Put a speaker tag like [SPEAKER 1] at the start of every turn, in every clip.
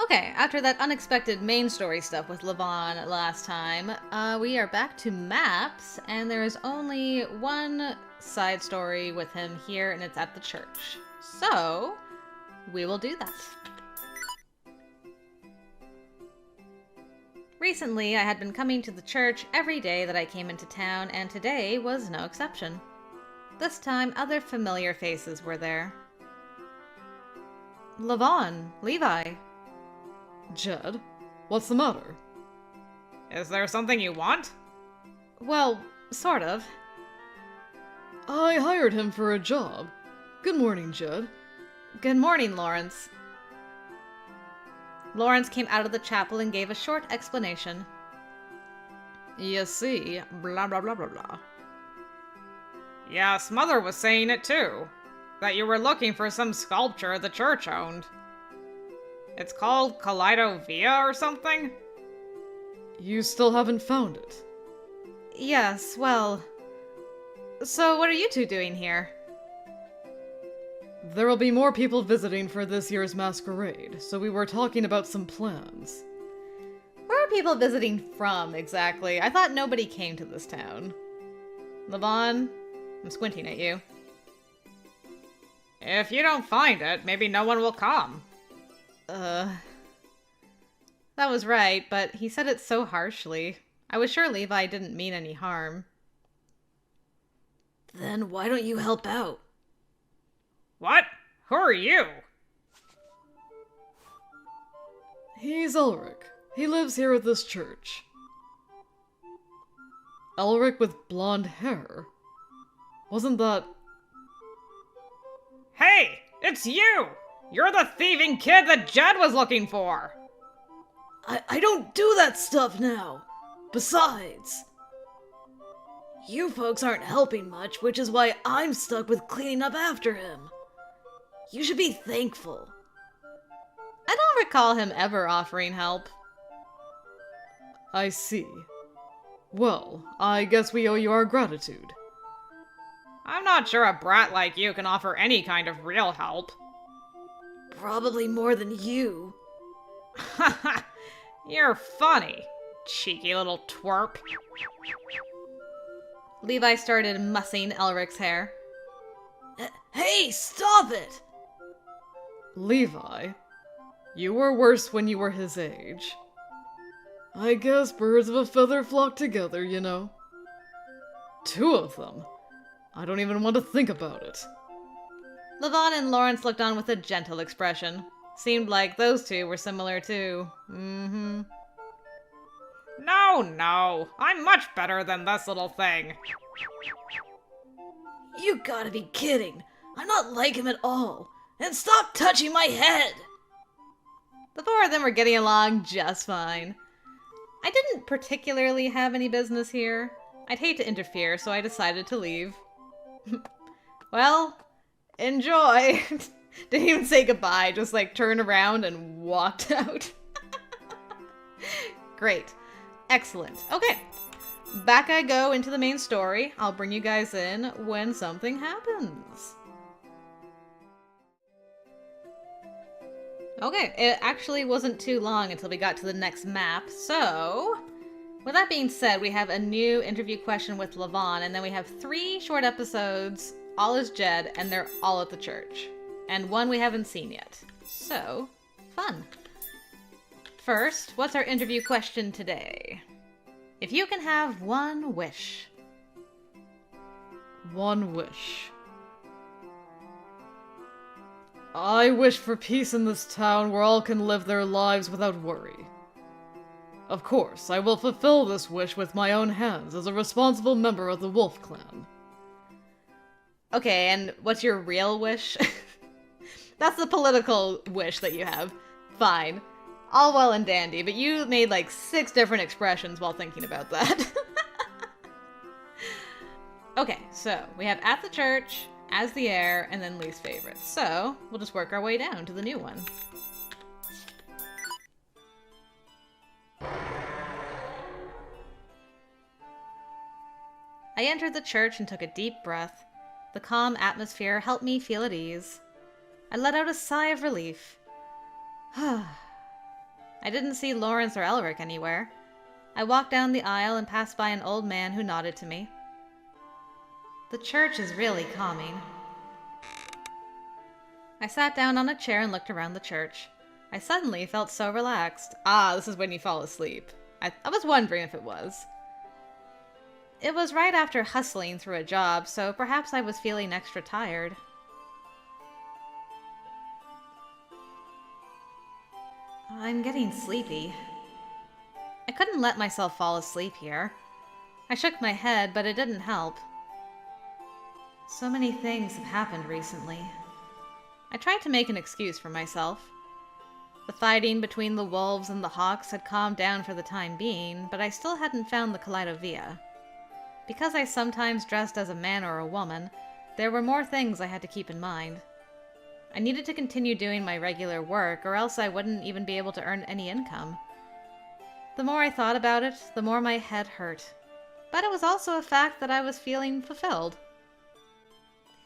[SPEAKER 1] Okay, after that unexpected main story stuff with Leavon last time, we are back to maps, and there is only one side story with him here, and it's at the church. So, we will do that. Recently, I had been coming to the church every day that I came into town, and today was no exception. This time, other familiar faces were there. Leavon, Levi.
[SPEAKER 2] Jed, what's the matter?
[SPEAKER 3] Is there something you want?
[SPEAKER 1] Well, sort of.
[SPEAKER 2] I hired him for a job. Good morning, Jed.
[SPEAKER 1] Good morning, Lawrence. Lawrence came out of the chapel and gave a short explanation.
[SPEAKER 2] You see, blah blah blah blah blah.
[SPEAKER 3] Yes, Mother was saying it too. That you were looking for some sculpture the church owned. It's called Kaleido or something?
[SPEAKER 2] You still haven't found it?
[SPEAKER 1] Yes, well... So what are you two doing here?
[SPEAKER 2] There will be more people visiting for this year's masquerade, so we were talking about some plans.
[SPEAKER 1] Where are people visiting from, exactly? I thought nobody came to this town. Leavon, I'm squinting at you.
[SPEAKER 3] If you don't find it, maybe no one will come.
[SPEAKER 1] That was right, but he said it so harshly. I was sure Levi didn't mean any harm.
[SPEAKER 2] Then why don't you help out?
[SPEAKER 3] What? Who are you?
[SPEAKER 2] He's Elric. He lives here at this church. Elric with blonde hair? Wasn't that...
[SPEAKER 3] Hey! It's you! You're the thieving kid that Jed was looking for!
[SPEAKER 2] I don't do that stuff now. Besides, you folks aren't helping much, which is why I'm stuck with cleaning up after him. You should be thankful.
[SPEAKER 1] I don't recall him ever offering help.
[SPEAKER 2] I see. Well, I guess we owe you our gratitude.
[SPEAKER 3] I'm not sure a brat like you can offer any kind of real help.
[SPEAKER 2] Probably more than you.
[SPEAKER 3] Haha, you're funny, cheeky little twerp.
[SPEAKER 1] Levi started mussing Elric's hair.
[SPEAKER 2] Hey, stop it! Levi, you were worse when you were his age. I guess birds of a feather flock together, you know. 2 of them. I don't even want to think about it.
[SPEAKER 1] Leavon and Lawrence looked on with a gentle expression. Seemed like those two were similar too. Mm-hmm.
[SPEAKER 3] No, I'm much better than this little thing.
[SPEAKER 2] You gotta be kidding. I'm not like him at all. And stop touching my head!
[SPEAKER 1] The 4 of them were getting along just fine. I didn't particularly have any business here. I'd hate to interfere, so I decided to leave. Well, enjoy. Didn't even say goodbye, just like turned around and walked out. Great. Excellent. Okay. Back I go into the main story. I'll bring you guys in when something happens. Okay, it actually wasn't too long until we got to the next map, so... With that being said, we have a new interview question with Leavon, and then we have 3 short episodes, all as Jed, and they're all at the church. And 1 we haven't seen yet. So, fun. First, what's our interview question today? If you can have one wish.
[SPEAKER 2] One wish. I wish for peace in this town where all can live their lives without worry. Of course, I will fulfill this wish with my own hands as a responsible member of the Wolf Clan.
[SPEAKER 1] Okay, and what's your real wish? That's the political wish that you have. Fine. All well and dandy, but you made like 6 different expressions while thinking about that. Okay, so we have at the church, as the heir, and then least favorite. So, we'll just work our way down to the new one. I entered the church and took a deep breath. The calm atmosphere helped me feel at ease. I let out a sigh of relief. I didn't see Lawrence or Elric anywhere. I walked down the aisle and passed by an old man who nodded to me. The church is really calming. I sat down on a chair and looked around the church. I suddenly felt so relaxed. Ah, this is when you fall asleep. I was wondering if it was. It was right after hustling through a job, so perhaps I was feeling extra tired. I'm getting sleepy. I couldn't let myself fall asleep here. I shook my head, but it didn't help. So many things have happened recently. I tried to make an excuse for myself. The fighting between the wolves and the hawks had calmed down for the time being, but I still hadn't found the Kaleido. Because I sometimes dressed as a man or a woman, there were more things I had to keep in mind. I needed to continue doing my regular work, or else I wouldn't even be able to earn any income. The more I thought about it, the more my head hurt. But it was also a fact that I was feeling fulfilled.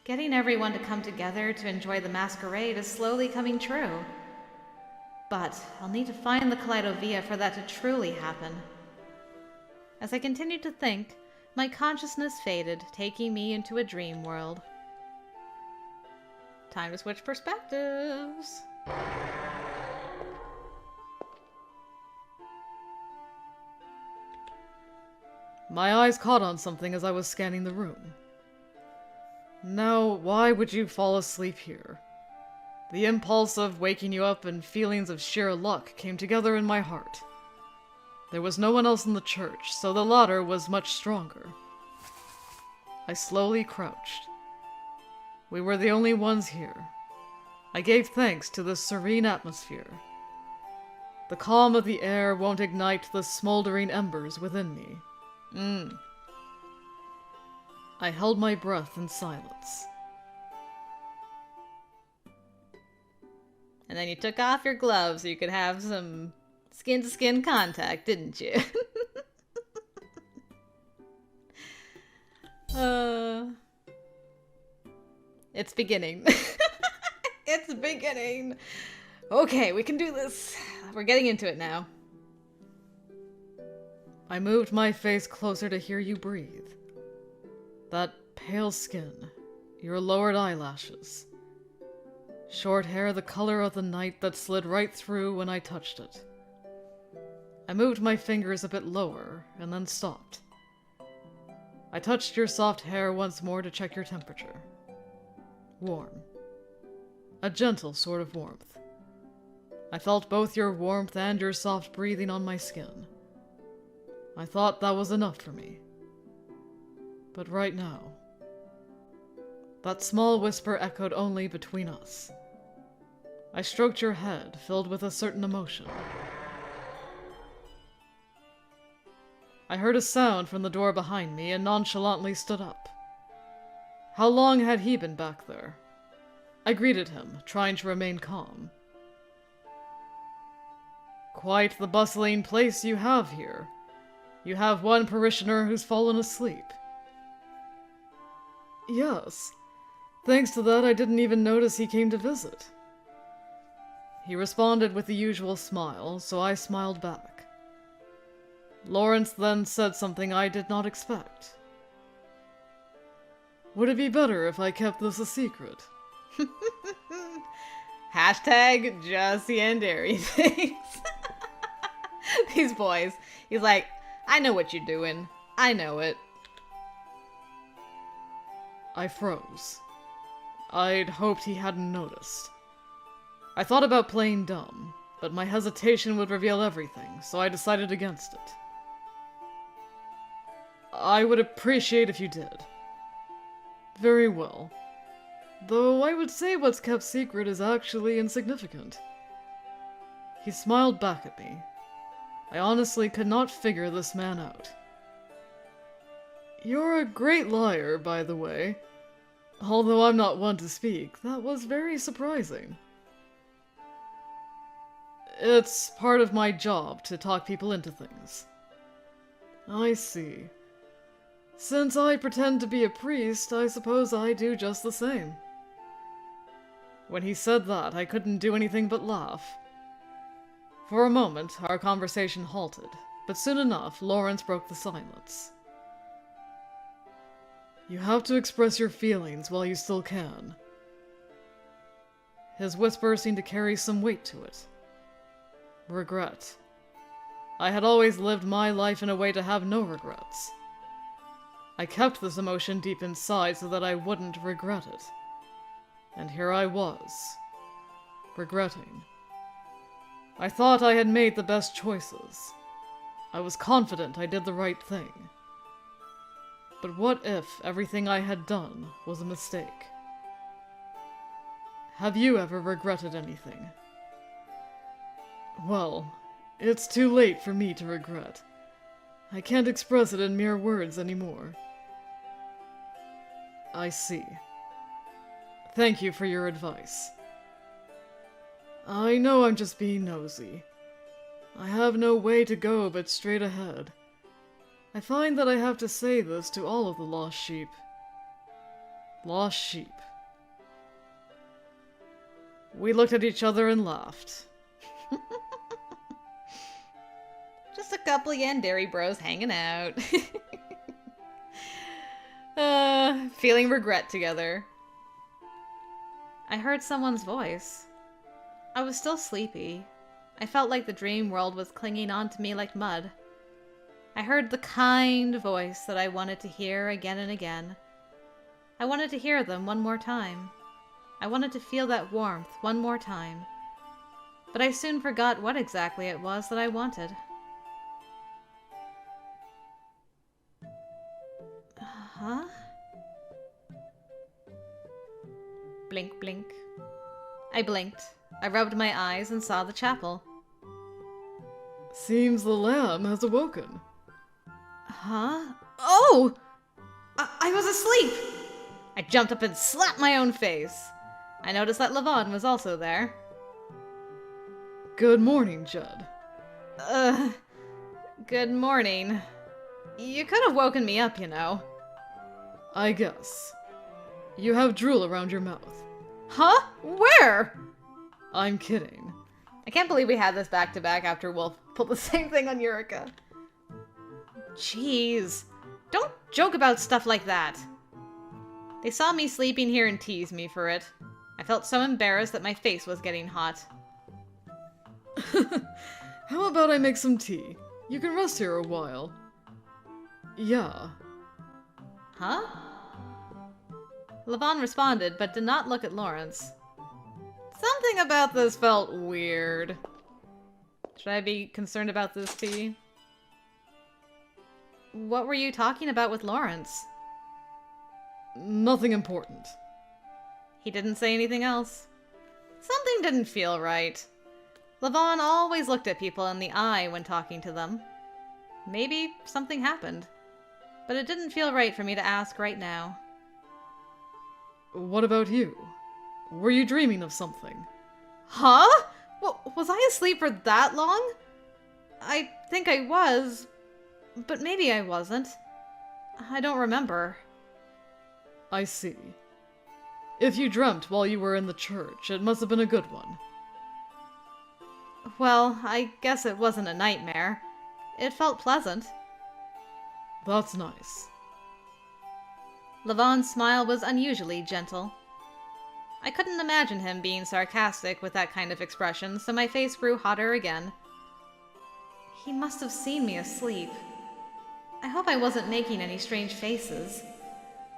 [SPEAKER 1] Getting everyone to come together to enjoy the masquerade is slowly coming true. But I'll need to find the Kaleido for that to truly happen. As I continued to think, my consciousness faded, taking me into a dream world. Time to switch perspectives.
[SPEAKER 2] My eyes caught on something as I was scanning the room. Now, why would you fall asleep here? The impulse of waking you up and feelings of sheer luck came together in my heart. There was no one else in the church, so the latter was much stronger. I slowly crouched. We were the only ones here. I gave thanks to the serene atmosphere. The calm of the air won't ignite the smoldering embers within me. I held my breath in silence.
[SPEAKER 1] And then you took off your gloves so you could have some skin-to-skin contact, didn't you? It's beginning. It's beginning. Okay, we can do this. We're getting into it now.
[SPEAKER 2] I moved my face closer to hear you breathe. That pale skin, your lowered eyelashes. Short hair the color of the night that slid right through when I touched it. I moved my fingers a bit lower, and then stopped. I touched your soft hair once more to check your temperature. Warm. A gentle sort of warmth. I felt both your warmth and your soft breathing on my skin. I thought that was enough for me. But right now, that small whisper echoed only between us. I stroked your head, filled with a certain emotion. I heard a sound from the door behind me and nonchalantly stood up. How long had he been back there? I greeted him, trying to remain calm. Quite the bustling place you have here. You have one parishioner who's fallen asleep. Yes. Thanks to that, I didn't even notice he came to visit. He responded with the usual smile, so I smiled back. Lawrence then said something I did not expect. Would it be better if I kept this a secret?
[SPEAKER 1] Hashtag just the end dairy things. These boys. He's like, I know what you're doing. I know it.
[SPEAKER 2] I froze. I'd hoped he hadn't noticed. I thought about playing dumb, but my hesitation would reveal everything, so I decided against it. I would appreciate if you did. Very well. Though I would say what's kept secret is actually insignificant. He smiled back at me. I honestly could not figure this man out. You're a great liar, by the way. Although I'm not one to speak, that was very surprising. It's part of my job to talk people into things. I see. Since I pretend to be a priest, I suppose I do just the same. When he said that, I couldn't do anything but laugh.
[SPEAKER 4] For a moment, our conversation halted, but soon enough, Lawrence broke the silence. You have to express your feelings while you still can. His whisper seemed to carry some weight to it. Regret. I had always lived my life in a way to have no regrets. I kept this emotion deep inside so that I wouldn't regret it. And here I was, regretting. I thought I had made the best choices. I was confident I did the right thing. But what if everything I had done was a mistake? Have you ever regretted anything? Well, it's too late for me to regret. I can't express it in mere words anymore. I see. Thank you for your advice. I know I'm just being nosy. I have no way to go but straight ahead. I find that I have to say this to all of the lost sheep. Lost sheep. We looked at each other and laughed.
[SPEAKER 1] Just a couple of Yandere bros hanging out. Feeling regret together. I heard someone's voice. I was still sleepy. I felt like the dream world was clinging on to me like mud. I heard the kind voice that I wanted to hear again and again. I wanted to hear them one more time. I wanted to feel that warmth one more time. But I soon forgot what exactly it was that I wanted. Huh? Blink, blink. I blinked. I rubbed my eyes and saw the chapel.
[SPEAKER 4] Seems the lamb has awoken.
[SPEAKER 1] Huh? Oh! I was asleep! I jumped up and slapped my own face. I noticed that Leavon was also there.
[SPEAKER 4] Good morning, Judd.
[SPEAKER 1] Good morning. You could have woken me up, you know.
[SPEAKER 4] I guess. You have drool around your mouth.
[SPEAKER 1] Huh? Where?
[SPEAKER 4] I'm kidding.
[SPEAKER 1] I can't believe we had this back-to-back after Wolf pulled the same thing on Eureka. Jeez. Don't joke about stuff like that. They saw me sleeping here and teased me for it. I felt so embarrassed that my face was getting hot.
[SPEAKER 4] How about I make some tea? You can rest here a while. Yeah.
[SPEAKER 1] Huh? Leavon responded, but did not look at Lawrence. Something about this felt weird. Should I be concerned about this tea? What were you talking about with Lawrence?
[SPEAKER 4] Nothing important.
[SPEAKER 1] He didn't say anything else. Something didn't feel right. Leavon always looked at people in the eye when talking to them. Maybe something happened. But it didn't feel right for me to ask right now.
[SPEAKER 4] What about you? Were you dreaming of something?
[SPEAKER 1] Huh? Was I asleep for that long? I think I was, but maybe I wasn't. I don't remember.
[SPEAKER 4] I see. If you dreamt while you were in the church, it must have been a good one.
[SPEAKER 1] Well, I guess it wasn't a nightmare. It felt pleasant.
[SPEAKER 4] That's nice.
[SPEAKER 1] Lavan's smile was unusually gentle. I couldn't imagine him being sarcastic with that kind of expression, so my face grew hotter again. He must have seen me asleep. I hope I wasn't making any strange faces.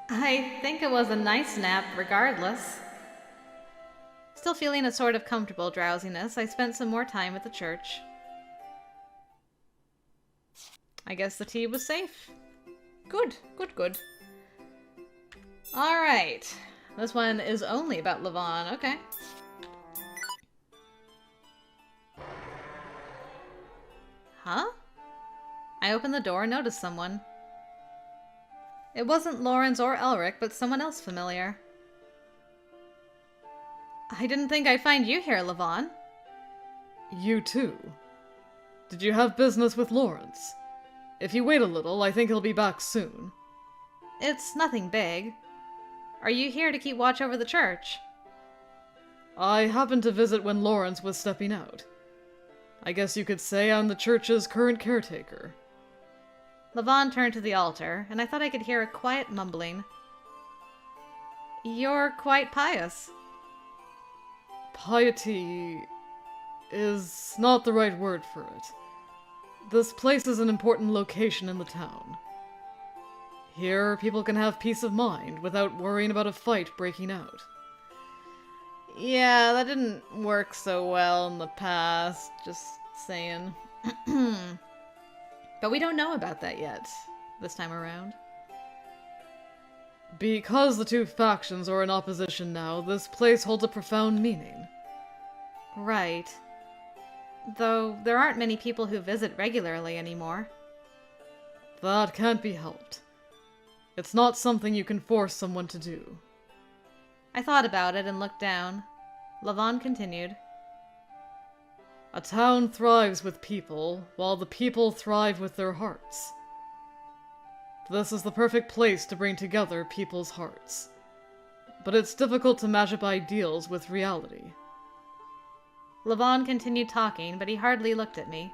[SPEAKER 1] I think it was a nice nap regardless. Still feeling a sort of comfortable drowsiness, I spent some more time at the church. I guess the tea was safe. Good, good, good. Alright. This one is only about Leavon. Okay. Huh? I opened the door and noticed someone. It wasn't Lawrence or Elric, but someone else familiar. I didn't think I'd find you here, Leavon.
[SPEAKER 4] You too. Did you have business with Lawrence? If you wait a little, I think he'll be back soon.
[SPEAKER 1] It's nothing big. Are you here to keep watch over the church?
[SPEAKER 4] I happened to visit when Lawrence was stepping out. I guess you could say I'm the church's current caretaker.
[SPEAKER 1] Leavon turned to the altar, and I thought I could hear a quiet mumbling. You're quite pious.
[SPEAKER 4] Piety is not the right word for it. This place is an important location in the town. Here, people can have peace of mind without worrying about a fight breaking out.
[SPEAKER 1] Yeah, that didn't work so well in the past, just saying. But we don't know about that yet, this time around.
[SPEAKER 4] Because the two factions are in opposition now, this place holds a profound meaning.
[SPEAKER 1] Right. Though there aren't many people who visit regularly anymore.
[SPEAKER 4] That can't be helped. It's not something you can force someone to do.
[SPEAKER 1] I thought about it and looked down. Leavon continued.
[SPEAKER 4] A town thrives with people, while the people thrive with their hearts. This is the perfect place to bring together people's hearts. But it's difficult to match up ideals with reality.
[SPEAKER 1] Leavon continued talking, but he hardly looked at me.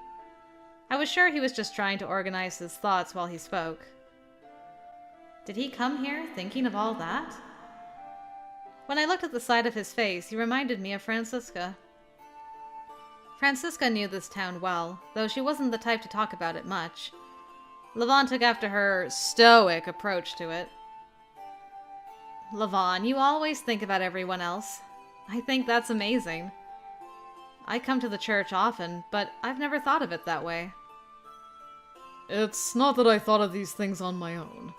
[SPEAKER 1] I was sure he was just trying to organize his thoughts while he spoke. Did he come here thinking of all that? When I looked at the side of his face, he reminded me of Francisca. Francisca knew this town well, though she wasn't the type to talk about it much. Leavon took after her stoic approach to it. Leavon, you always think about everyone else. I think that's amazing. I come to the church often, but I've never thought of it that way.
[SPEAKER 4] It's not that I thought of these things on my own.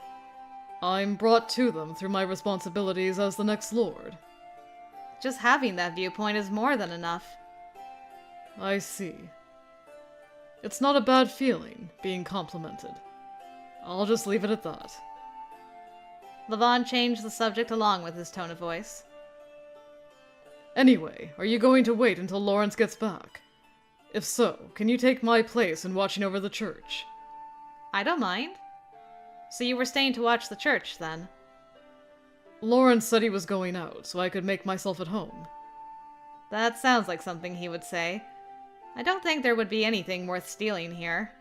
[SPEAKER 4] I'm brought to them through my responsibilities as the next lord.
[SPEAKER 1] Just having that viewpoint is more than enough.
[SPEAKER 4] I see. It's not a bad feeling, being complimented. I'll just leave it at that.
[SPEAKER 1] Leavon changed the subject along with his tone of voice.
[SPEAKER 4] Anyway, are you going to wait until Lawrence gets back? If so, can you take my place in watching over the church?
[SPEAKER 1] I don't mind. So you were staying to watch the church, then?
[SPEAKER 4] Lawrence said he was going out, so I could make myself at home.
[SPEAKER 1] That sounds like something he would say. I don't think there would be anything worth stealing here.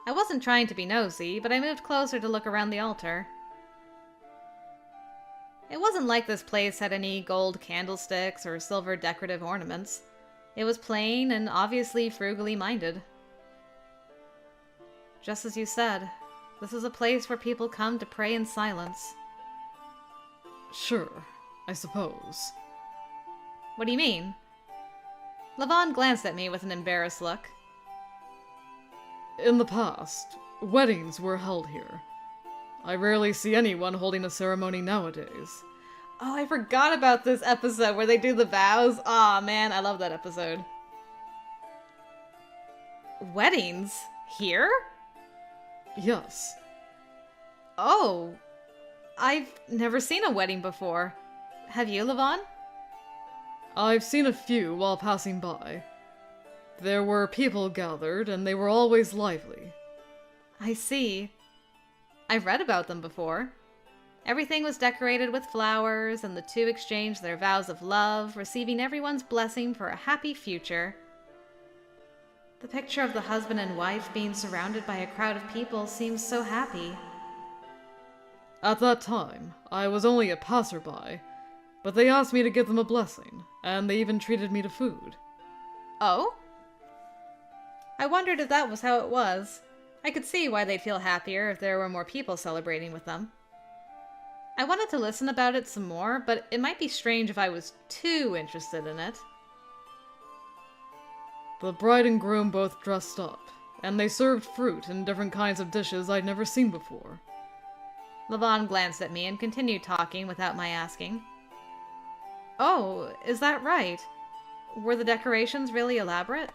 [SPEAKER 1] I wasn't trying to be nosy, but I moved closer to look around the altar. It wasn't like this place had any gold candlesticks or silver decorative ornaments. It was plain and obviously frugally minded. Just as you said, this is a place where people come to pray in silence.
[SPEAKER 4] Sure, I suppose.
[SPEAKER 1] What do you mean? Leavon glanced at me with an embarrassed look.
[SPEAKER 4] In the past, weddings were held here. I rarely see anyone holding a ceremony nowadays.
[SPEAKER 1] Oh, I forgot about this episode where they do the vows. Aw, man, I love that episode. Weddings? Here?
[SPEAKER 4] Yes.
[SPEAKER 1] Oh, I've never seen a wedding before. Have you, Leavon?
[SPEAKER 4] I've seen a few while passing by. There were people gathered, and they were always lively.
[SPEAKER 1] I see. I've read about them before. Everything was decorated with flowers, and the two exchanged their vows of love, receiving everyone's blessing for a happy future. The picture of the husband and wife being surrounded by a crowd of people seems so happy.
[SPEAKER 4] At that time, I was only a passerby, but they asked me to give them a blessing, and they even treated me to food.
[SPEAKER 1] Oh? I wondered if that was how it was. I could see why they'd feel happier if there were more people celebrating with them. I wanted to listen about it some more, but it might be strange if I was too interested in it.
[SPEAKER 4] The bride and groom both dressed up, and they served fruit and different kinds of dishes I'd never seen before.
[SPEAKER 1] Leavon glanced at me and continued talking without my asking. Oh, is that right? Were the decorations really elaborate?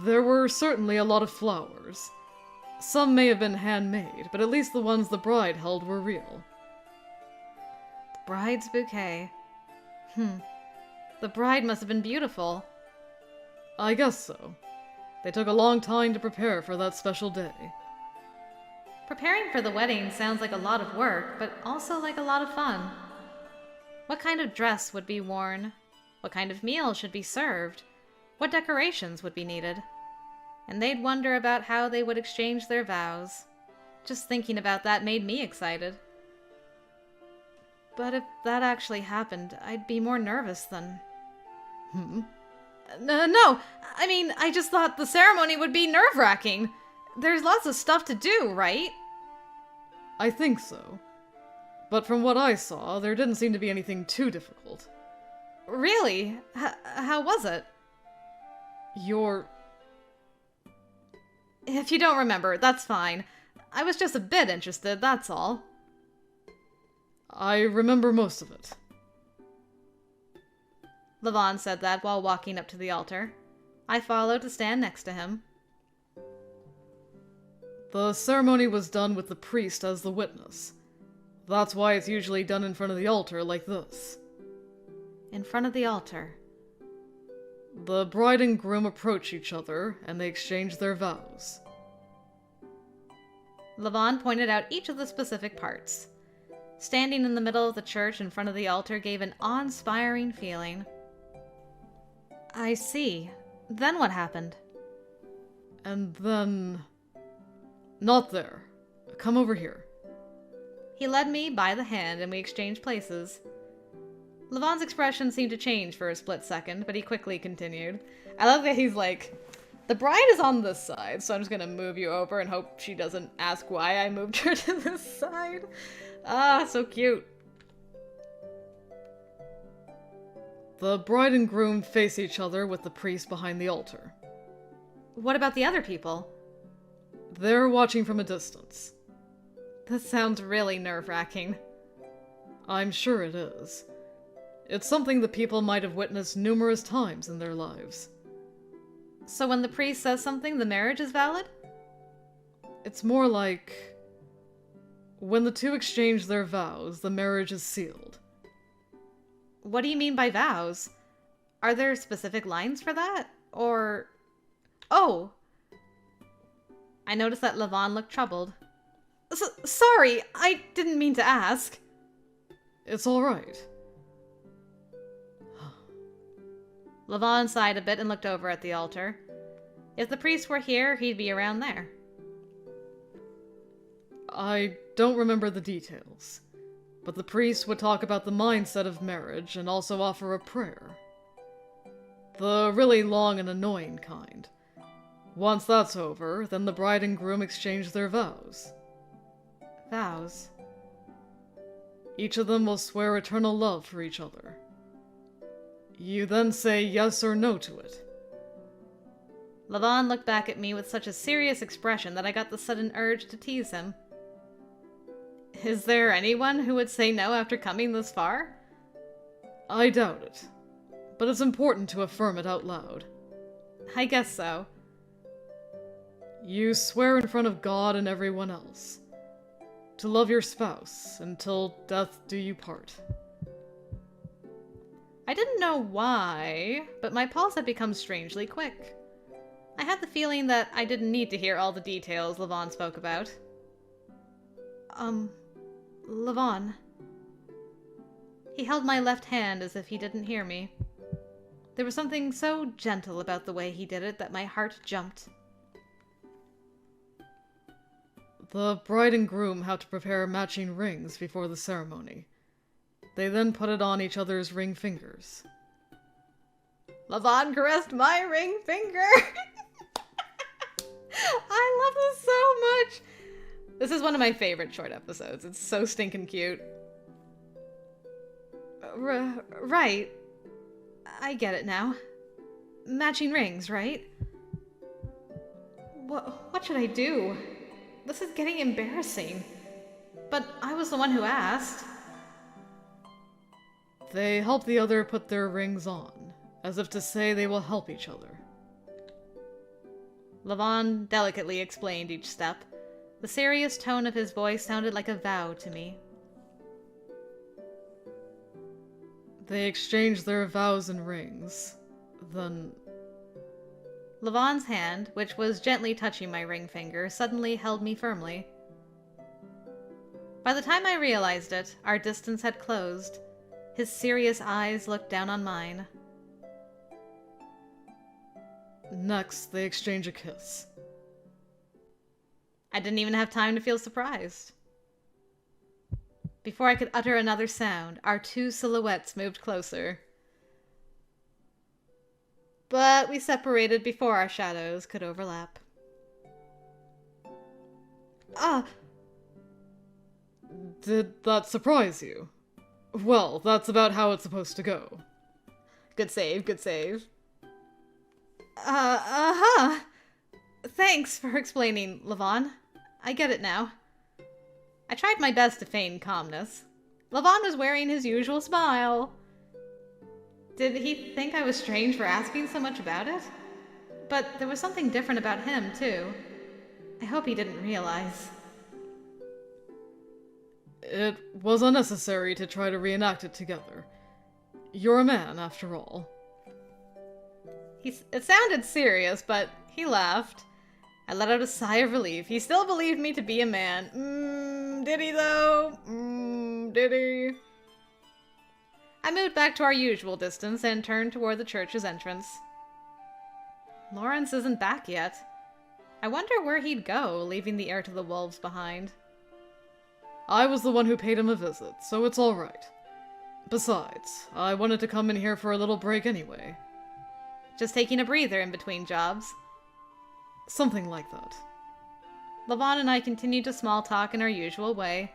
[SPEAKER 4] There were certainly a lot of flowers. Some may have been handmade, but at least the ones the bride held were real.
[SPEAKER 1] The bride's bouquet. The bride must have been beautiful.
[SPEAKER 4] I guess so. They took a long time to prepare for that special day.
[SPEAKER 1] Preparing for the wedding sounds like a lot of work, but also like a lot of fun. What kind of dress would be worn? what kind of meal should be served, what decorations would be needed. And they'd wonder about how they would exchange their vows. Just thinking about that made me excited. But if that actually happened, I'd be more nervous than... No, I mean, I just thought the ceremony would be nerve-wracking. There's lots of stuff to do, right?
[SPEAKER 4] I think so. But from what I saw, there didn't seem to be anything too difficult.
[SPEAKER 1] Really? How was it? If you don't remember, that's fine. I was just a bit interested, that's all.
[SPEAKER 4] I remember most of it.
[SPEAKER 1] Leavon said that while walking up to the altar. I followed to stand next to him.
[SPEAKER 4] The ceremony was done with the priest as the witness. That's why it's usually done in front of the altar like this.
[SPEAKER 1] In front of the altar.
[SPEAKER 4] The bride and groom approach each other, and they exchange their vows.
[SPEAKER 1] Leavon pointed out each of the specific parts. Standing in the middle of the church in front of the altar gave an awe-inspiring feeling. I see. Then what happened?
[SPEAKER 4] And then... Not there. Come over here.
[SPEAKER 1] He led me by the hand and we exchanged places. Leavon's expression seemed to change for a split second, but he quickly continued. I love that he's like, the bride is on this side, so I'm just gonna move you over and hope she doesn't ask why I moved her to this side. Ah, so cute.
[SPEAKER 4] The bride and groom face each other with the priest behind the altar.
[SPEAKER 1] What about the other people?
[SPEAKER 4] They're watching from a distance.
[SPEAKER 1] This sounds really nerve-wracking.
[SPEAKER 4] I'm sure it is. It's something the people might have witnessed numerous times in their lives.
[SPEAKER 1] So when the priest says something, the marriage is valid?
[SPEAKER 4] It's more like... when the two exchange their vows, the marriage is sealed.
[SPEAKER 1] What do you mean by vows? Are there specific lines for that? Or... Oh! I noticed that Leavon looked troubled. Sorry, I didn't mean to ask.
[SPEAKER 4] It's all right.
[SPEAKER 1] Leavon sighed a bit and looked over at the altar. If the priest were here, he'd be around there.
[SPEAKER 4] I don't remember the details, but the priest would talk about the mindset of marriage and also offer a prayer. The really long and annoying kind. Once that's over, then the bride and groom exchange their vows.
[SPEAKER 1] Vows?
[SPEAKER 4] Each of them will swear eternal love for each other. You then say yes or no to it.
[SPEAKER 1] Leavon looked back at me with such a serious expression that I got the sudden urge to tease him. Is there anyone who would say no after coming this far?
[SPEAKER 4] I doubt it, but it's important to affirm it out loud.
[SPEAKER 1] I guess so.
[SPEAKER 4] You swear in front of God and everyone else to love your spouse until death do you part.
[SPEAKER 1] I didn't know why, but my pulse had become strangely quick. I had the feeling that I didn't need to hear all the details Leavon spoke about. Leavon. He held my left hand as if he didn't hear me. There was something so gentle about the way he did it that my heart jumped.
[SPEAKER 4] The bride and groom have to prepare matching rings before the ceremony. They then put it on each other's ring fingers.
[SPEAKER 1] Leavon caressed my ring finger! I love this so much! This is one of my favorite short episodes. It's so stinking cute. Right. I get it now. Matching rings, right? What should I do? This is getting embarrassing. But I was the one who asked.
[SPEAKER 4] They help the other put their rings on, as if to say they will help each other.
[SPEAKER 1] Leavon delicately explained each step. The serious tone of his voice sounded like a vow to me.
[SPEAKER 4] They exchange their vows and rings. Then...
[SPEAKER 1] Leavon's hand, which was gently touching my ring finger, suddenly held me firmly. By the time I realized it, our distance had closed. His serious eyes looked down on mine.
[SPEAKER 4] Next, they exchange a kiss.
[SPEAKER 1] I didn't even have time to feel surprised. Before I could utter another sound, our two silhouettes moved closer. But we separated before our shadows could overlap.
[SPEAKER 4] Did that surprise you? Well, that's about how it's supposed to go.
[SPEAKER 1] Good save, good save. Uh-huh. Thanks for explaining, Leavon. I get it now. I tried my best to feign calmness. Leavon was wearing his usual smile. Did he think I was strange for asking so much about it? But there was something different about him, too. I hope he didn't realize.
[SPEAKER 4] It was unnecessary to try to reenact it together. You're a man, after all.
[SPEAKER 1] It sounded serious, but he laughed. I let out a sigh of relief. He still believed me to be a man. Did he though? Did he? I moved back to our usual distance and turned toward the church's entrance. Lawrence isn't back yet. I wonder where he'd go, leaving the heir to the wolves behind.
[SPEAKER 4] I was the one who paid him a visit, so it's all right. Besides, I wanted to come in here for a little break anyway.
[SPEAKER 1] Just taking a breather in between jobs.
[SPEAKER 4] Something like that.
[SPEAKER 1] Leavon and I continued to small talk in our usual way.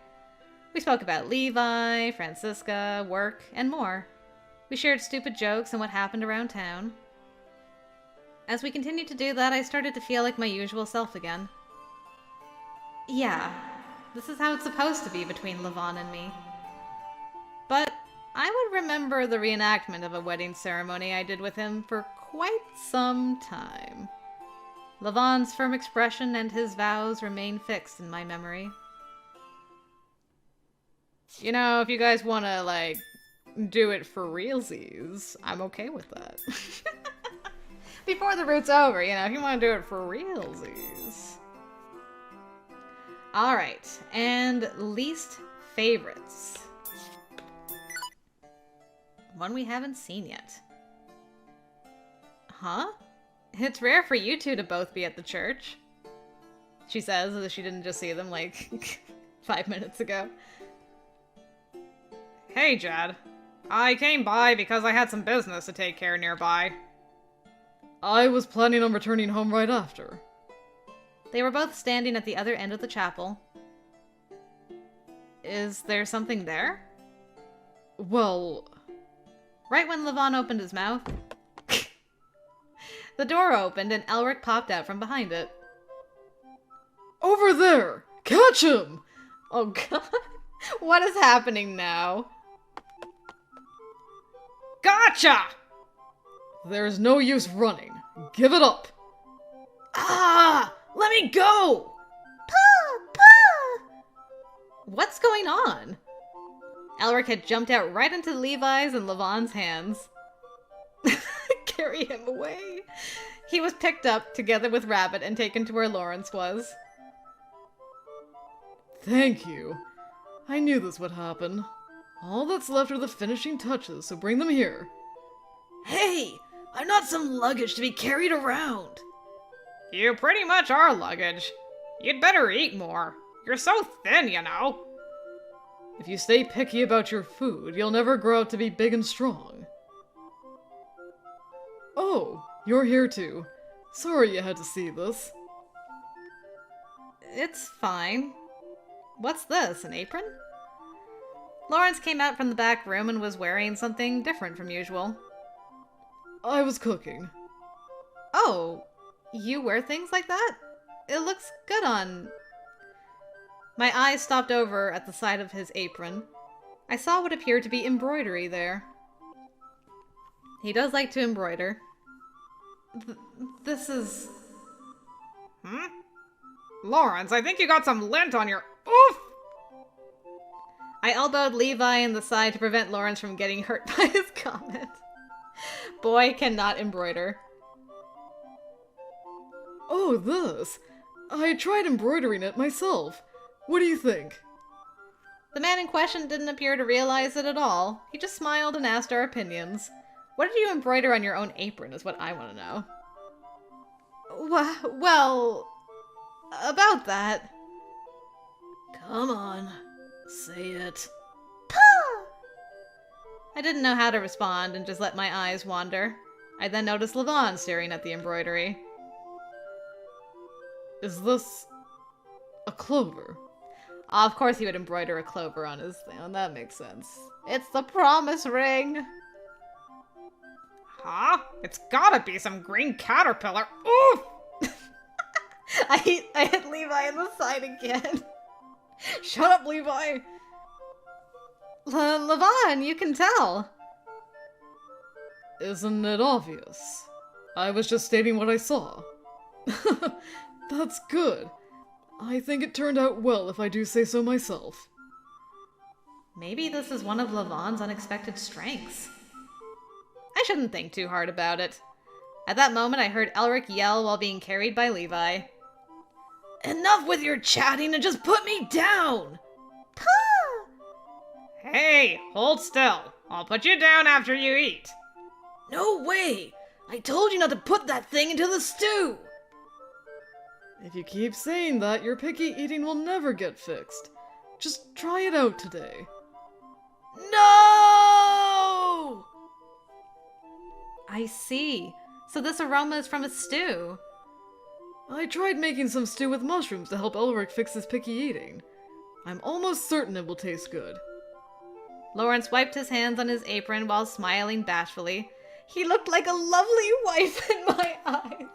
[SPEAKER 1] We spoke about Levi, Francisca, work, and more. We shared stupid jokes and what happened around town. As we continued to do that, I started to feel like my usual self again. Yeah, this is how it's supposed to be between Leavon and me. But I would remember the reenactment of a wedding ceremony I did with him for quite some time. Leavon's firm expression and his vows remain fixed in my memory. You know, if you guys want to, like, do it for realsies, I'm okay with that. Before the route's over, you know, if you want to do it for realsies. Alright, and least favorites. One we haven't seen yet. Huh? It's rare for you two to both be at the church. She says, as if she didn't just see them, like, 5 minutes ago.
[SPEAKER 3] Hey, Jed. I came by because I had some business to take care nearby.
[SPEAKER 4] I was planning on returning home right after.
[SPEAKER 1] They were both standing at the other end of the chapel. Is there something there?
[SPEAKER 4] Well...
[SPEAKER 1] Right when Leavon opened his mouth, the door opened and Elric popped out from behind it.
[SPEAKER 4] Over there! Catch him!
[SPEAKER 1] Oh god, what is happening now?
[SPEAKER 3] Gotcha!
[SPEAKER 4] There's no use running. Give it up!
[SPEAKER 2] Ah! Let me go!
[SPEAKER 1] What's going on? Elric had jumped out right into Levi's and Leavon's hands. Carry him away. He was picked up together with Rabbit and taken to where Lawrence was.
[SPEAKER 4] Thank you. I knew this would happen. All that's left are the finishing touches, so bring them here.
[SPEAKER 2] Hey! I'm not some luggage to be carried around!
[SPEAKER 3] You pretty much are luggage. You'd better eat more. You're so thin, you know.
[SPEAKER 4] If you stay picky about your food, you'll never grow up to be big and strong. Oh, you're here too. Sorry you had to see this.
[SPEAKER 1] It's fine. What's this, an apron? Lawrence came out from the back room and was wearing something different from usual.
[SPEAKER 4] I was cooking.
[SPEAKER 1] Oh, you wear things like that? It looks good on... My eyes stopped over at the side of his apron. I saw what appeared to be embroidery there. He does like to embroider. This is...
[SPEAKER 3] Lawrence, I think you got some lint on your... Oof!
[SPEAKER 1] I elbowed Levi in the side to prevent Lawrence from getting hurt by his comment. Boy cannot embroider.
[SPEAKER 4] Oh, this. I tried embroidering it myself. What do you think?
[SPEAKER 1] The man in question didn't appear to realize it at all. He just smiled and asked our opinions. What did you embroider on your own apron is what I want to know. Well, about that.
[SPEAKER 2] Come on, say it.
[SPEAKER 1] I didn't know how to respond and just let my eyes wander. I then noticed Leavon staring at the embroidery.
[SPEAKER 4] Is this a clover?
[SPEAKER 1] Of course he would embroider a clover on his thing. That makes sense. It's the promise ring.
[SPEAKER 3] Huh? It's gotta be some green caterpillar. Oof!
[SPEAKER 1] I hit Levi in the side again. Shut up, Levi! Leavon, you can tell.
[SPEAKER 4] Isn't it obvious? I was just stating what I saw. That's good. I think it turned out well, if I do say so myself.
[SPEAKER 1] Maybe this is one of Leavon's unexpected strengths. I shouldn't think too hard about it. At that moment, I heard Elric yell while being carried by Levi.
[SPEAKER 2] Enough with your chatting and just put me down!
[SPEAKER 3] Hey, hold still. I'll put you down after you eat.
[SPEAKER 2] No way! I told you not to put that thing into the stew!
[SPEAKER 4] If you keep saying that, your picky eating will never get fixed. Just try it out today.
[SPEAKER 2] No!
[SPEAKER 1] I see. So this aroma is from a stew.
[SPEAKER 4] I tried making some stew with mushrooms to help Elric fix his picky eating. I'm almost certain it will taste good.
[SPEAKER 1] Lawrence wiped his hands on his apron while smiling bashfully. He looked like a lovely wife in my eyes.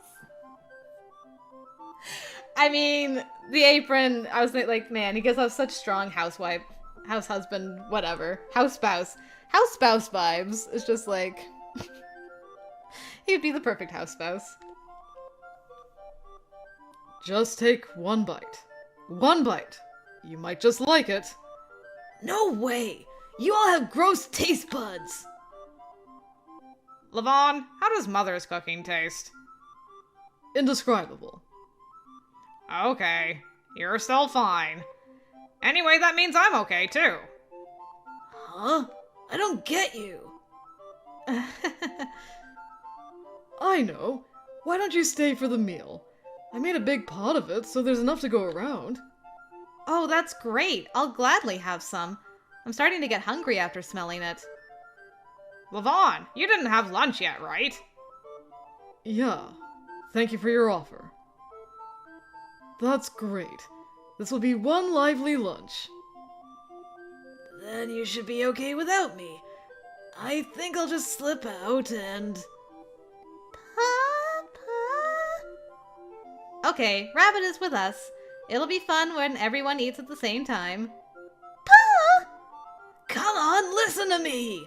[SPEAKER 1] I mean, the apron, I was like, man, he gives off such strong housewife, house husband, whatever, house spouse vibes. It's just like, he would be the perfect house spouse.
[SPEAKER 4] Just take one bite. One bite. You might just like it.
[SPEAKER 2] No way! You all have gross taste buds!
[SPEAKER 3] Leavon, how does Mother's cooking taste?
[SPEAKER 4] Indescribable.
[SPEAKER 3] Okay, you're still fine. Anyway, that means I'm okay too.
[SPEAKER 2] Huh? I don't get you.
[SPEAKER 4] I know. Why don't you stay for the meal? I made a big pot of it, so there's enough to go around.
[SPEAKER 1] Oh, that's great. I'll gladly have some. I'm starting to get hungry after smelling it.
[SPEAKER 3] Leavon, you didn't have lunch yet, right?
[SPEAKER 4] Yeah. Thank you for your offer. That's great. This will be one lively lunch.
[SPEAKER 2] Then you should be okay without me. I think I'll just slip out and...
[SPEAKER 1] Okay, Rabbit is with us. It'll be fun when everyone eats at the same time.
[SPEAKER 2] Come on, listen to me!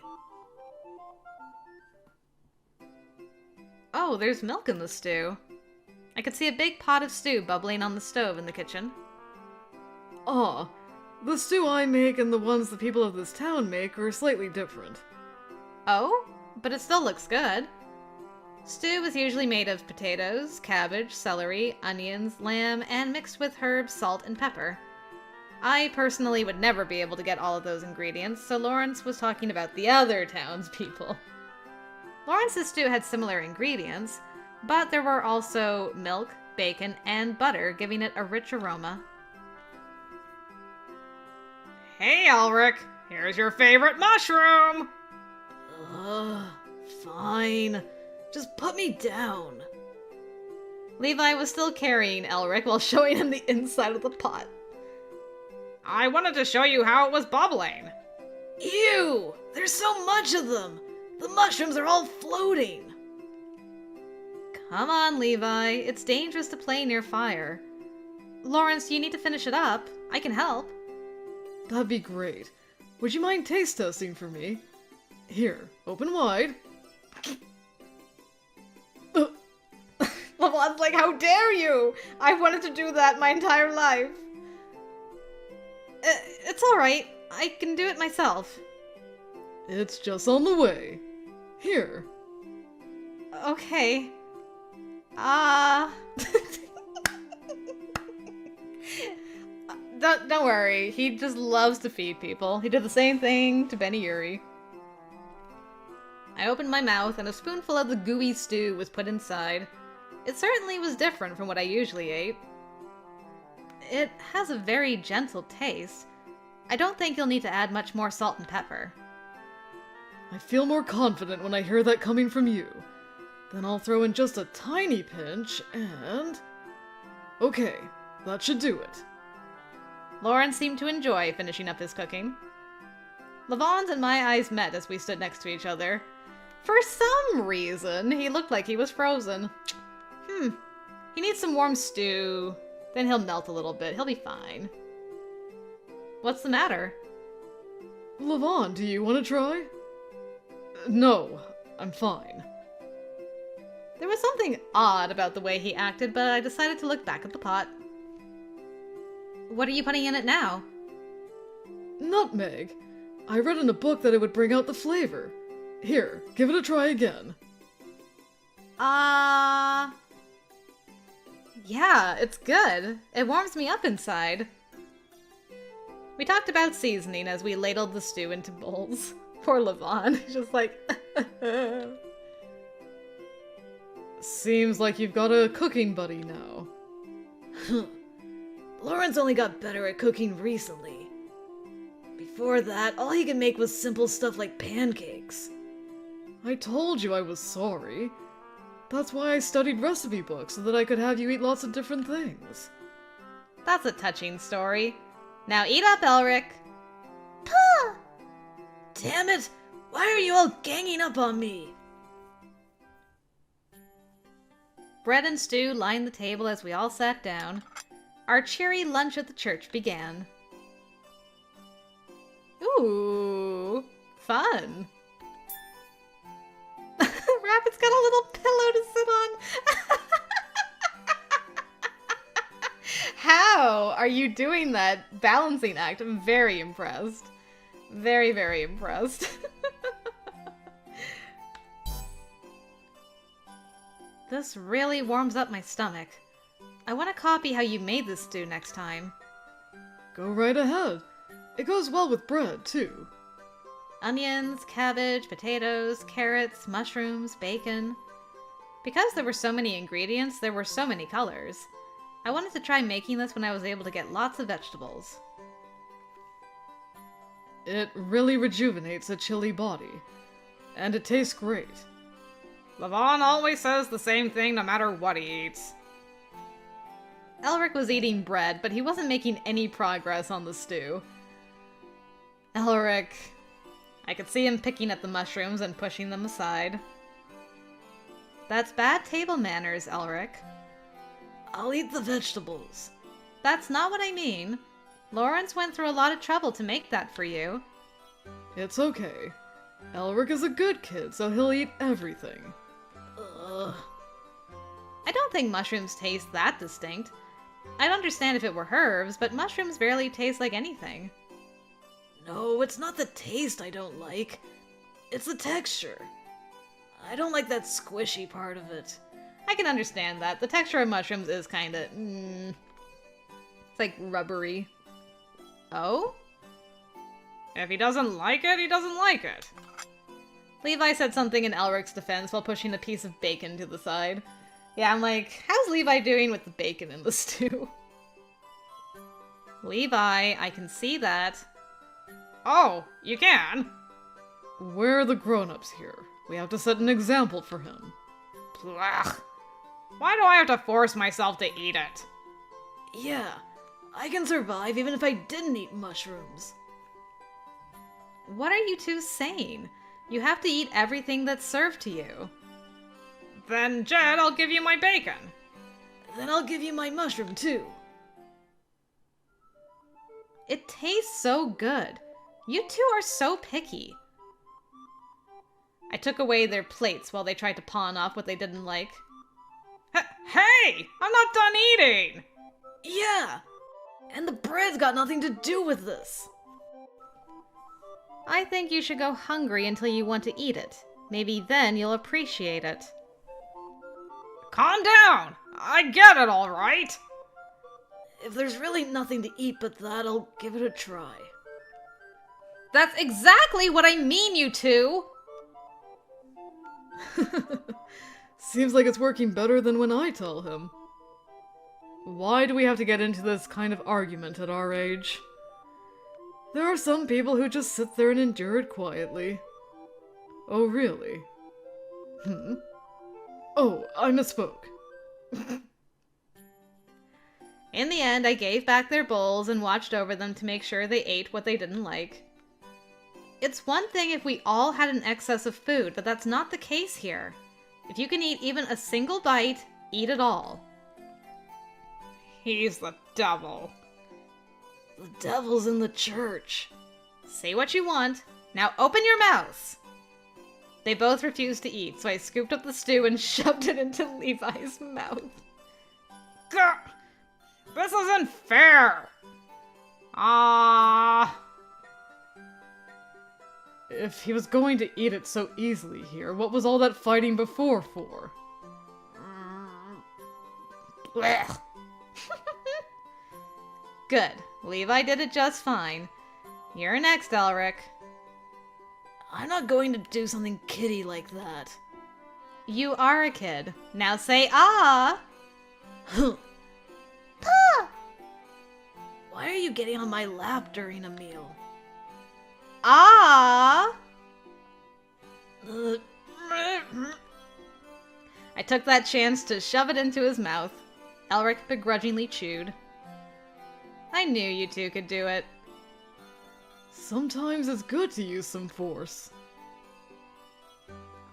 [SPEAKER 1] Oh, there's milk in the stew. I could see a big pot of stew bubbling on the stove in the kitchen.
[SPEAKER 4] Ah, the stew I make and the ones the people of this town make are slightly different.
[SPEAKER 1] Oh? But it still looks good. Stew is usually made of potatoes, cabbage, celery, onions, lamb, and mixed with herbs, salt, and pepper. I personally would never be able to get all of those ingredients, so Lawrence was talking about the other townspeople. Lawrence's stew had similar ingredients, but there were also milk, bacon, and butter, giving it a rich aroma.
[SPEAKER 3] Hey, Elric, here's your favorite mushroom!
[SPEAKER 2] Fine. Just put me down.
[SPEAKER 1] Levi was still carrying Elric while showing him the inside of the pot.
[SPEAKER 3] I wanted to show you how it was bubbling.
[SPEAKER 2] Ew! There's so much of them! The mushrooms are all floating!
[SPEAKER 1] Come on, Levi. It's dangerous to play near fire. Lawrence, you need to finish it up. I can help.
[SPEAKER 4] That'd be great. Would you mind taste testing for me? Here, open wide.
[SPEAKER 1] Lavon's like, how dare you? I've wanted to do that my entire life. It's alright. I can do it myself.
[SPEAKER 4] It's just on the way. Here.
[SPEAKER 1] Okay. Don't worry. He just loves to feed people. He did the same thing to Benny Yuri. I opened my mouth and a spoonful of the gooey stew was put inside. It certainly was different from what I usually ate. It has a very gentle taste. I don't think you'll need to add much more salt and pepper.
[SPEAKER 4] I feel more confident when I hear that coming from you. Then I'll throw in just a tiny pinch and... Okay, that should do it.
[SPEAKER 1] Lauren seemed to enjoy finishing up his cooking. Leavon's and my eyes met as we stood next to each other. For some reason, he looked like he was frozen. He needs some warm stew. Then he'll melt a little bit. He'll be fine. What's the matter?
[SPEAKER 4] Leavon, do you want to try? No, I'm fine.
[SPEAKER 1] There was something odd about the way he acted, but I decided to look back at the pot. What are you putting in it now?
[SPEAKER 4] Nutmeg. I read in a book that it would bring out the flavor. Here, give it a try again.
[SPEAKER 1] Yeah, it's good. It warms me up inside. We talked about seasoning as we ladled the stew into bowls. Poor Leavon, he's just like...
[SPEAKER 4] Seems like you've got a cooking buddy now.
[SPEAKER 2] Lawrence only got better at cooking recently. Before that, all he could make was simple stuff like pancakes.
[SPEAKER 4] I told you I was sorry. That's why I studied recipe books, so that I could have you eat lots of different things.
[SPEAKER 1] That's a touching story. Now eat up, Elric.
[SPEAKER 2] Puh! Damn it! Why are you all ganging up on me?
[SPEAKER 1] Bread and stew lined the table as we all sat down. Our cheery lunch at the church began. Ooh, fun. Rabbit's got a little pillow to sit on. How are you doing that balancing act? I'm very impressed. Very, very impressed. This really warms up my stomach. I want to copy how you made this stew next time.
[SPEAKER 4] Go right ahead. It goes well with bread, too.
[SPEAKER 1] Onions, cabbage, potatoes, carrots, mushrooms, bacon. Because there were so many ingredients, there were so many colors. I wanted to try making this when I was able to get lots of vegetables.
[SPEAKER 4] It really rejuvenates a chilly body. And it tastes great.
[SPEAKER 3] Leavon always says the same thing no matter what he eats.
[SPEAKER 1] Elric was eating bread, but he wasn't making any progress on the stew. Elric... I could see him picking at the mushrooms and pushing them aside. That's bad table manners, Elric.
[SPEAKER 2] I'll eat the vegetables.
[SPEAKER 1] That's not what I mean. Lawrence went through a lot of trouble to make that for you.
[SPEAKER 4] It's okay. Elric is a good kid, so he'll eat everything.
[SPEAKER 1] I don't think mushrooms taste that distinct. I'd understand if it were herbs, but mushrooms barely taste like anything.
[SPEAKER 2] No, it's not the taste I don't like. It's the texture. I don't like that squishy part of it.
[SPEAKER 1] I can understand that. The texture of mushrooms is kinda... It's like rubbery. Oh?
[SPEAKER 3] If he doesn't like it, he doesn't like it.
[SPEAKER 1] Levi said something in Elric's defense while pushing a piece of bacon to the side. Yeah, I'm like, how's Levi doing with the bacon in the stew? Levi, I can see that.
[SPEAKER 3] Oh, you can?
[SPEAKER 4] We're the grown-ups here. We have to set an example for him.
[SPEAKER 3] Blech. Why do I have to force myself to eat it?
[SPEAKER 2] Yeah, I can survive even if I didn't eat mushrooms.
[SPEAKER 1] What are you two saying? You have to eat everything that's served to you.
[SPEAKER 3] Then, Jed, I'll give you my bacon.
[SPEAKER 2] Then I'll give you my mushroom, too.
[SPEAKER 1] It tastes so good. You two are so picky. I took away their plates while they tried to pawn off what they didn't like.
[SPEAKER 3] Hey! I'm not done eating!
[SPEAKER 2] Yeah! And the bread's got nothing to do with this.
[SPEAKER 1] I think you should go hungry until you want to eat it. Maybe then you'll appreciate it.
[SPEAKER 3] Calm down! I get it, all right!
[SPEAKER 2] If there's really nothing to eat but that, I'll give it a try.
[SPEAKER 1] That's exactly what I mean, you two!
[SPEAKER 4] Seems like it's working better than when I tell him. Why do we have to get into this kind of argument at our age? There are some people who just sit there and endure it quietly. Oh, really? Oh, I misspoke.
[SPEAKER 1] In the end, I gave back their bowls and watched over them to make sure they ate what they didn't like. It's one thing if we all had an excess of food, but that's not the case here. If you can eat even a single bite, eat it all.
[SPEAKER 3] He's the devil.
[SPEAKER 2] The devil's in the church.
[SPEAKER 1] Say what you want. Now open your mouths! They both refused to eat, so I scooped up the stew and shoved it into Levi's mouth.
[SPEAKER 3] Gah! This isn't fair! Ah!
[SPEAKER 4] If he was going to eat it so easily here, what was all that fighting before for?
[SPEAKER 1] Blech. Good. Levi did it just fine. You're next, Elric.
[SPEAKER 2] I'm not going to do something kiddie like that.
[SPEAKER 1] You are a kid. Now say ah!
[SPEAKER 2] Pa! Why are you getting on my lap during a meal?
[SPEAKER 1] Ah!
[SPEAKER 2] Uh,
[SPEAKER 1] I took that chance to shove it into his mouth. Elric begrudgingly chewed. I knew you two could do it.
[SPEAKER 4] Sometimes it's good to use some force.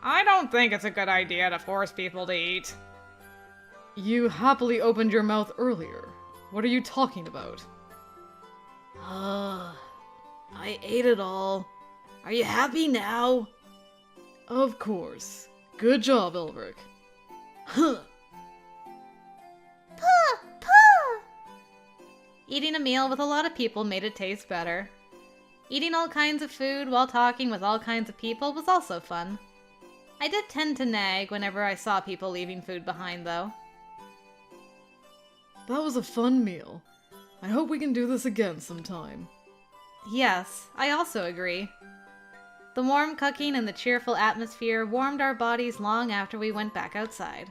[SPEAKER 3] I don't think it's a good idea to force people to eat.
[SPEAKER 4] You happily opened your mouth earlier. What are you talking about?
[SPEAKER 2] I ate it all. Are you happy now?
[SPEAKER 4] Of course. Good job, Elric.
[SPEAKER 2] Huh.
[SPEAKER 1] Pa! Pa! Eating a meal with a lot of people made it taste better. Eating all kinds of food while talking with all kinds of people was also fun. I did tend to nag whenever I saw people leaving food behind, though.
[SPEAKER 4] That was a fun meal. I hope we can do this again sometime.
[SPEAKER 1] Yes, I also agree. The warm cooking and the cheerful atmosphere warmed our bodies long after we went back outside.